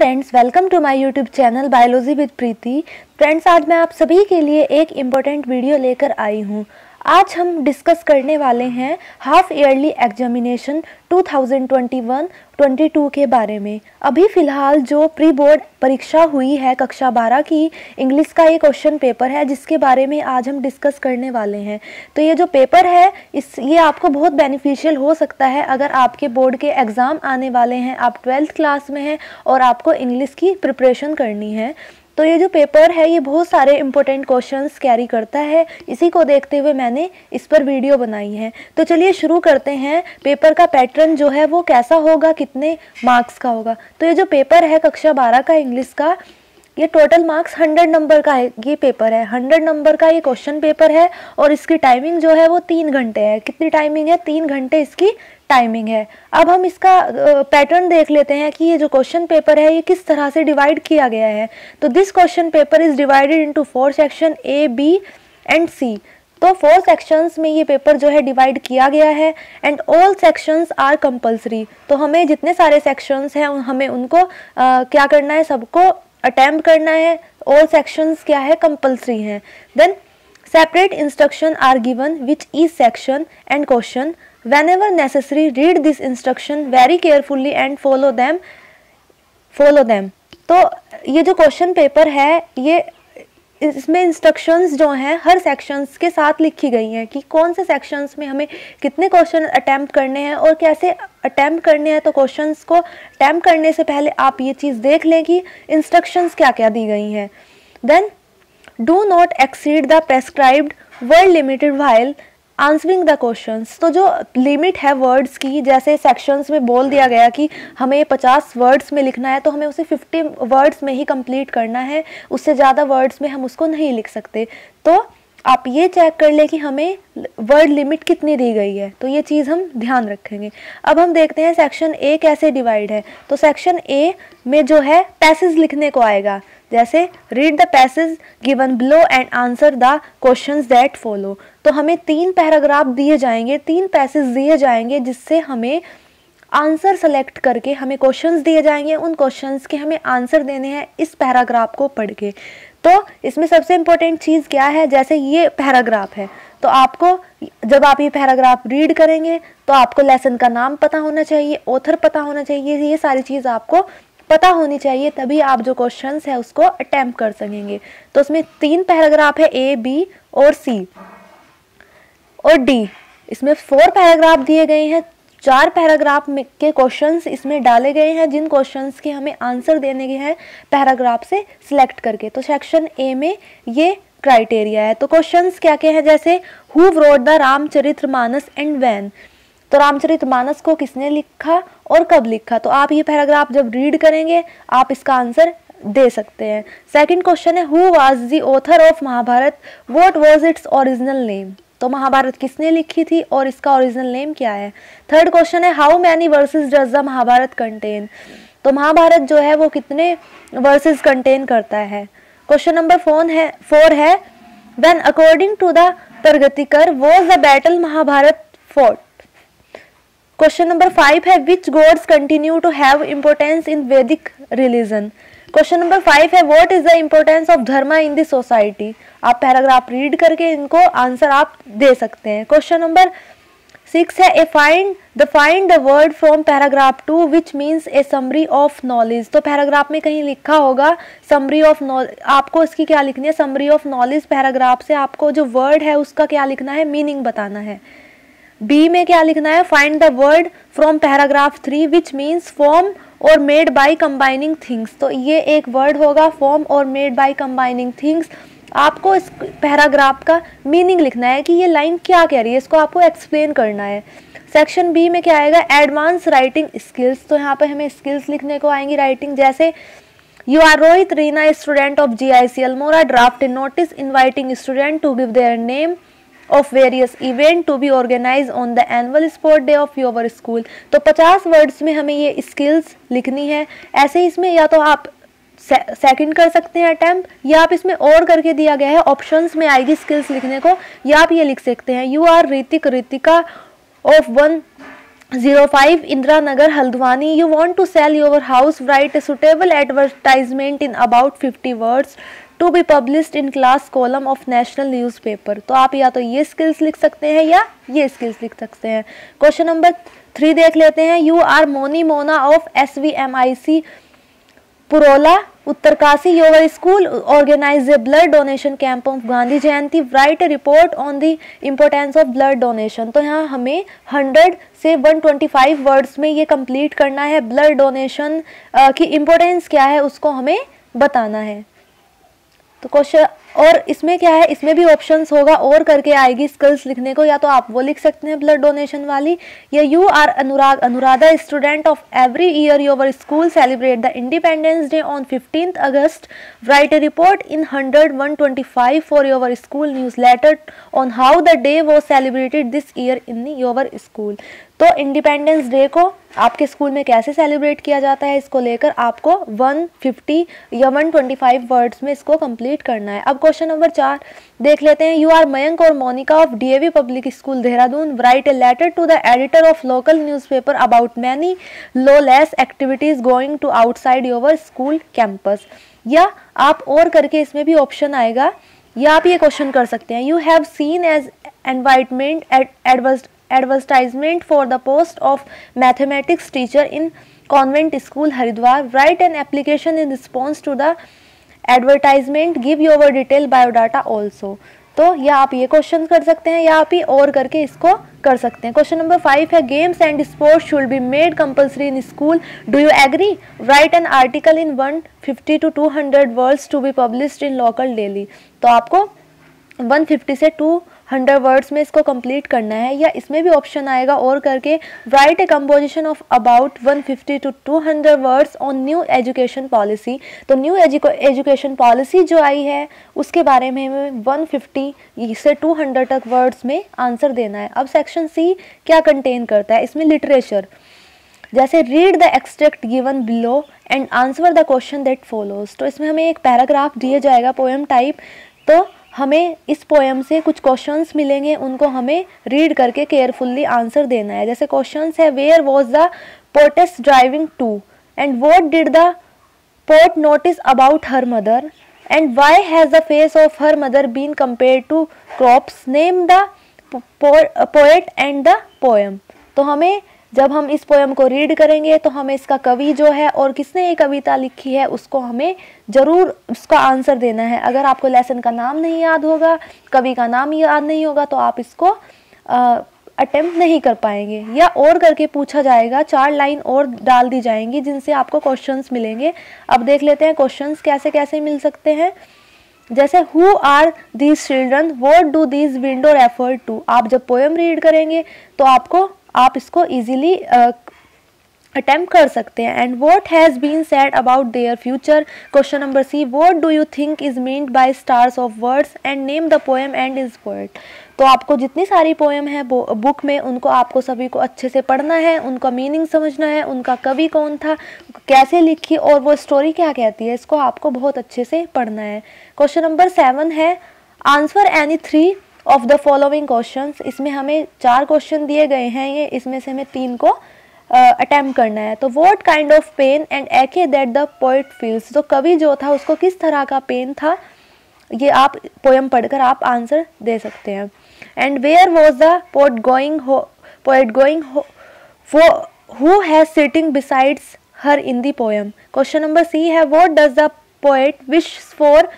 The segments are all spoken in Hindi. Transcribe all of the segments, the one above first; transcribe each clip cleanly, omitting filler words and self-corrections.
Friends, welcome to my YouTube channel biology with Priti. Friends, आज मैं आप सभी के लिए एक इम्पोर्टेंट वीडियो लेकर आई हूँ। आज हम डिस्कस करने वाले हैं हाफ ईयरली एग्जामिनेशन 2021-22 के बारे में। अभी फ़िलहाल जो प्री बोर्ड परीक्षा हुई है कक्षा 12 की, इंग्लिश का ये क्वेश्चन पेपर है जिसके बारे में आज हम डिस्कस करने वाले हैं। तो ये जो पेपर है ये आपको बहुत बेनिफिशियल हो सकता है अगर आपके बोर्ड के एग्ज़ाम आने वाले हैं, आप 12th क्लास में हैं और आपको इंग्लिश की प्रिपरेशन करनी है। तो ये जो पेपर है ये बहुत सारे इंपॉर्टेंट क्वेश्चंस कैरी करता है। इसी को देखते हुए मैंने इस पर वीडियो बनाई है। तो चलिए शुरू करते हैं। पेपर का पैटर्न जो है वो कैसा होगा, कितने मार्क्स का होगा। तो ये जो पेपर है कक्षा 12 का इंग्लिश का, ये टोटल मार्क्स 100 नंबर का है। ये पेपर है 100 नंबर का, ये क्वेश्चन पेपर है और इसकी टाइमिंग जो है वो 3 घंटे है। कितनी टाइमिंग है? 3 घंटे इसकी टाइमिंग है। अब हम इसका पैटर्न देख लेते हैं कि ये जो क्वेश्चन पेपर है ये किस तरह से डिवाइड किया गया है। तो this question paper is divided into 4 section A, B and C। तो 4 सेक्शंस में ये पेपर जो है डिवाइड किया गया है and all sections are compulsory. तो हमें जितने सारे सेक्शंस हैं हमें उनको क्या करना है, सबको अटेम्प्ट करना है। ऑल सेक्शंस क्या है, कंपल्सरी हैं। Then separate instruction are given which each section and question. Whenever necessary, read this instruction very carefully and follow them. तो ये जो क्वेश्चन पेपर है ये इसमें इंस्ट्रक्शंस जो हैं हर सेक्शंस के साथ लिखी गई हैं कि कौन से सेक्शंस में हमें कितने क्वेश्चन अटेम्प्ट करने हैं और कैसे अटेम्प्ट करने हैं। तो क्वेश्चंस को अटेम्प्ट करने से पहले आप ये चीज़ देख लें कि इंस्ट्रक्शंस क्या क्या दी गई हैं। Then do not exceed the prescribed word limited while answering the questions. तो जो लिमिट है वर्ड्स की, जैसे सेक्शंस में बोल दिया गया कि हमें 50 वर्ड्स में लिखना है तो हमें उसे 50 वर्ड्स में ही कंप्लीट करना है, उससे ज़्यादा वर्ड्स में हम उसको नहीं लिख सकते। तो आप ये चेक कर ले कि हमें वर्ड लिमिट कितनी दी गई है, तो ये चीज़ हम ध्यान रखेंगे। अब हम देखते हैं सेक्शन A कैसे डिवाइड है। तो सेक्शन A में जो है पैसेज लिखने को आएगा, जैसे read the passage given below and answer the questions that follow. तो हमें 3 पैराग्राफ दिए जाएंगे, 3 पैसेज दिए जाएंगे जिससे हमें आंसर सेलेक्ट करके हमें क्वेश्चंस दिए जाएंगे, उन क्वेश्चंस के हमें आंसर देने हैं इस पैराग्राफ को पढ़ के। तो इसमें सबसे इम्पोर्टेंट चीज़ क्या है, जैसे ये पैराग्राफ है तो आपको जब आप ये पैराग्राफ रीड करेंगे तो आपको लेसन का नाम पता होना चाहिए, ऑथर पता होना चाहिए, ये सारी चीज़ आपको पता होनी चाहिए, तभी आप जो क्वेश्चंस है उसको अटेम्प्ट कर सकेंगे। तो उसमें 3 पैराग्राफ है A, B और C और D। इसमें 4 पैराग्राफ दिए गए हैं, 4 पैराग्राफ में के क्वेश्चंस इसमें डाले गए हैं जिन क्वेश्चंस के हमें आंसर देने के हैं पैराग्राफ से सिलेक्ट करके। तो सेक्शन A में ये क्राइटेरिया है। तो क्वेश्चंस क्या क्या है, जैसे who wrote the Ramcharitmanas and when. तो रामचरितमानस को किसने लिखा और कब लिखा। तो आप ये पैराग्राफ जब रीड करेंगे आप इसका आंसर दे सकते हैं। सेकंड क्वेश्चन है who was the author of Mahabharata, what was its original name. तो महाभारत किसने लिखी थी और इसका ओरिजिनल नेम क्या है। थर्ड क्वेश्चन है how many verses does the Mahabharata contain. तो महाभारत जो है वो कितने वर्सेस कंटेन करता है। क्वेश्चन नंबर 4 है व्हेन अकॉर्डिंग टू द प्रगतिकर was the battle Mahabharata fought. Question number 5 है which gods continue to have importance in Vedic religion. Question number 5 है what is the importance of dharma in the society. आप पैराग्राफ रीड करके इनको आंसर आप दे सकते हैं। क्वेश्चन नंबर 6 है find the word from paragraph 2 which means A summary of knowledge. तो पैराग्राफ में कहीं लिखा होगा समरी ऑफ नॉलेज, आपको इसकी क्या लिखनी है, समरी ऑफ नॉलेज। पैराग्राफ से आपको जो वर्ड है उसका क्या लिखना है, मीनिंग बताना है। बी में क्या लिखना है, find the word from paragraph 3 which means form और मेड बाय कंबाइनिंग थिंग्स। तो ये एक वर्ड होगा फॉर्म और मेड बाय कंबाइनिंग थिंग्स। आपको इस पैराग्राफ का मीनिंग लिखना है कि ये लाइन क्या कह रही है, इसको आपको एक्सप्लेन करना है। सेक्शन बी में क्या आएगा, एडवांस राइटिंग स्किल्स। तो यहाँ पे हमें स्किल्स लिखने को आएंगी राइटिंग, जैसे you are Rohit Reena student of GIC Almora draft notice inviting student to give their name of various event to be organized on the annual sport day of your school। तो 50 वर्ड्स में हमें ये स्किल्स लिखनी है। ऐसे ही इसमें या तो आप सेकंड कर सकते हैं अटेम्प्ट, या आप इसमें और करके दिया गया है ऑप्शंस में आएगी स्किल्स लिखने को, या आप ये लिख सकते हैं you are Ritika of 1 05 Indira Nagar, Haldwani. You want to sell your house, write a suitable advertisement in about 50 words to be published in class column of national newspaper. तो आप या तो ये स्किल्स लिख सकते हैं या ये स्किल्स लिख सकते हैं। क्वेश्चन नंबर 3 देख लेते हैं। You are Moni Mona of SVMIC Purola Uttarkashi, your school organize a blood donation camp of Gandhi Jayanti, write a report on the importance of blood donation. तो यहाँ हमें 100 से 125 वर्ड्स में ये कंप्लीट करना है। ब्लड डोनेशन की इम्पोर्टेंस क्या है उसको हमें बताना है। तो क्वेश्चन और इसमें क्या है, इसमें भी ऑप्शंस होगा और करके आएगी स्किल्स लिखने को, या तो आप वो लिख सकते हैं ब्लड डोनेशन वाली, या you are Anuradha student of every year your school celebrate the independence day on 15th August, write a report in 100-125 for your school news letter on how the day was celebrated this year in your school. तो इंडिपेंडेंस डे को आपके स्कूल में कैसे सेलिब्रेट किया जाता है, इसको लेकर आपको 150 या 125 वर्ड्स में इसको कंप्लीट करना है। अब क्वेश्चन नंबर 4 देख लेते हैं। यू आर मयंक और Monika of DAV public school Dehradun, write a letter to the editor of local newspaper about many lawless activities going to outside your school campus. या आप और करके इसमें भी ऑप्शन आएगा, या आप ये क्वेश्चन कर सकते हैं। You have seen as invitement advertisement for the post of mathematics teacher in convent school Haridwar, write an application in response to the advertisement, give your detailed biodata also। तो या आप ये क्वेश्चन कर सकते हैं या आप ही और करके इसको कर सकते हैं। क्वेश्चन नंबर 5 है। Games and sports should be made compulsory in school, do you agree, write an article in 150 to 200 words to be published in local daily. तो आपको 150 से 200 वर्ड्स में इसको कंप्लीट करना है, या इसमें भी ऑप्शन आएगा और करके, right A composition of about 150 to 200 words on new education policy. तो न्यू एजुकेशन पॉलिसी जो आई है उसके बारे में हमें 150 से 200 तक वर्ड्स में आंसर देना है। अब सेक्शन सी क्या कंटेन करता है, इसमें लिटरेचर, जैसे read the extract given below and answer the question that follows. तो इसमें हमें एक पैराग्राफ दिया जाएगा पोएम टाइप, तो हमें इस पोएम से कुछ क्वेश्चंस मिलेंगे, उनको हमें रीड करके केयरफुल्ली आंसर देना है। जैसे क्वेश्चंस है, where was the poetess driving to, and what did the poet notice about her mother, and why has the face of her mother been compared to crops, name the poet and the poem. तो हमें जब हम इस पोएम को रीड करेंगे तो हमें इसका कवि जो है और किसने ये कविता लिखी है उसको हमें ज़रूर उसका आंसर देना है। अगर आपको लेसन का नाम नहीं याद होगा, कवि का नाम याद नहीं होगा, तो आप इसको अटेम्प्ट नहीं कर पाएंगे। या और करके पूछा जाएगा, 4 लाइन और डाल दी जाएंगी जिनसे आपको क्वेश्चंस मिलेंगे। अब देख लेते हैं क्वेश्चंस कैसे कैसे मिल सकते हैं। जैसे who are these children, what do these window refer to. आप जब पोएम रीड करेंगे तो आप इसको इजीली अटेम्प्ट कर सकते हैं। And what has been said about their future. Question number C, what do you think is meant by stars of words and name the poem and is poet. तो आपको जितनी सारी पोएम है बुक में, उनको आपको सभी को अच्छे से पढ़ना है, उनका मीनिंग समझना है, उनका कवि कौन था, कैसे लिखी और वो स्टोरी क्या कहती है, इसको आपको बहुत अच्छे से पढ़ना है। क्वेश्चन नंबर 7 है, answer any 3 of the following questions. इसमें हमें 4 क्वेश्चन दिए गए हैं, ये इसमें से हमें 3 को अटेम्प्ट करना है। तो what kind of pain and ache that the poet feels. तो कवि जो था उसको किस तरह का पेन था, ये आप पोएम पढ़कर आप आंसर दे सकते हैं। And where was the poet going who has sitting besides her in the poem. Question number C है, what does the poet wish for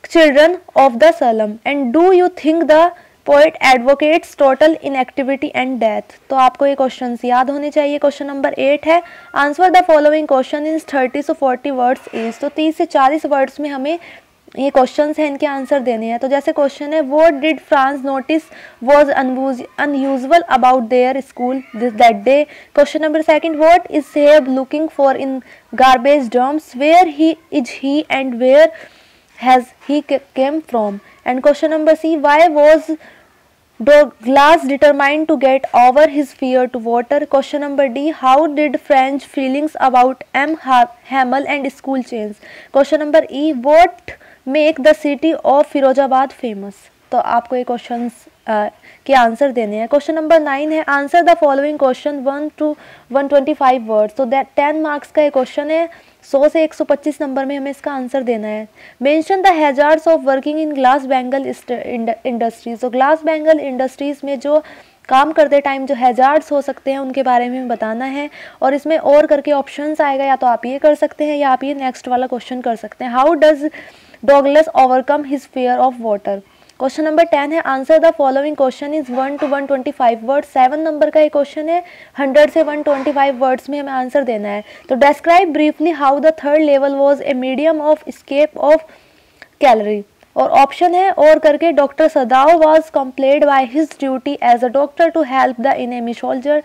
children of the Salem, and do you think the poet advocates total inactivity and death। तो आपको ये क्वेश्चंस याद होने चाहिए। क्वेश्चन नंबर 8 है, answer the following question in 30 से 40 वर्ड्स इज। तो 30 से 40 वर्ड्स में हमें ये क्वेश्चंस हैं, इनके आंसर देने हैं। तो जैसे क्वेश्चन है, what did Franz notice was unusual about their school that day. Question number 2, what is Saheb looking for in garbage dumps, where he is he and where has he came from। And question number C, why was Douglas determined to get over his fear to water। Question number D, how did French feelings about M. Hamel and school change। Question number E, what make the city of Firozabad famous। तो आपको ये क्वेश्चंस के आंसर देने हैं। क्वेश्चन नंबर 9 है answer the following question 1 to 125 words. तो दैट 10 मार्क्स का ये क्वेश्चन है, 100 से 125 नंबर में हमें इसका आंसर देना है। Mention the hazards of working in glass bangle industries. तो ग्लास बैंगल इंडस्ट्रीज में जो काम करते टाइम जो हैजार्ड्स हो सकते हैं उनके बारे में बताना है। और इसमें और करके ऑप्शंस आएगा, या तो आप ये कर सकते हैं या आप ये नेक्स्ट वाला क्वेश्चन कर सकते हैं। How does Douglas overcome his fear of water. Question number 10 है answer the following question is 1 to 125 words. 7 number का ये क्वेश्चन है, 100 से 125 वर्ड्स में हमें आंसर देना है। तो describe briefly how the third level was a medium of escape of calorie. और ऑप्शन है और करके doctor Sadao was compelled by his duty as a doctor to help the enemy soldier.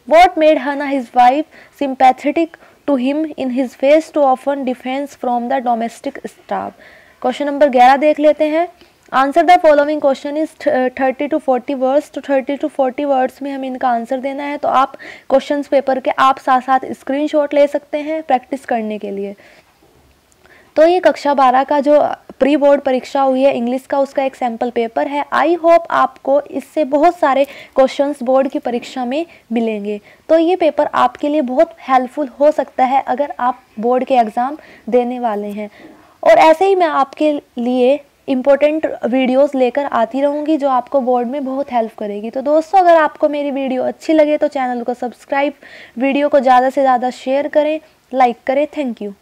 What made Hana his wife sympathetic to him in his face to often defence from the domestic staff. Question number 11 देख लेते हैं। Answer the following question is 30 to 40 words. तो 30 to 40 वर्ड्स में हमें इनका आंसर देना है। तो आप क्वेश्चंस पेपर के आप साथ साथ स्क्रीनशॉट ले सकते हैं प्रैक्टिस करने के लिए। तो ये कक्षा 12 का जो प्री बोर्ड परीक्षा हुई है इंग्लिश का, उसका एक सैम्पल पेपर है। आई होप आपको इससे बहुत सारे क्वेश्चंस बोर्ड की परीक्षा में मिलेंगे। तो ये पेपर आपके लिए बहुत हेल्पफुल हो सकता है अगर आप बोर्ड के एग्ज़ाम देने वाले हैं। और ऐसे ही मैं आपके लिए इम्पोर्टेंट वीडियोस लेकर आती रहूँगी जो आपको बोर्ड में बहुत हेल्प करेगी। तो दोस्तों अगर आपको मेरी वीडियो अच्छी लगे तो चैनल को सब्सक्राइब, वीडियो को ज़्यादा से ज़्यादा शेयर करें, लाइक करें। Thank you.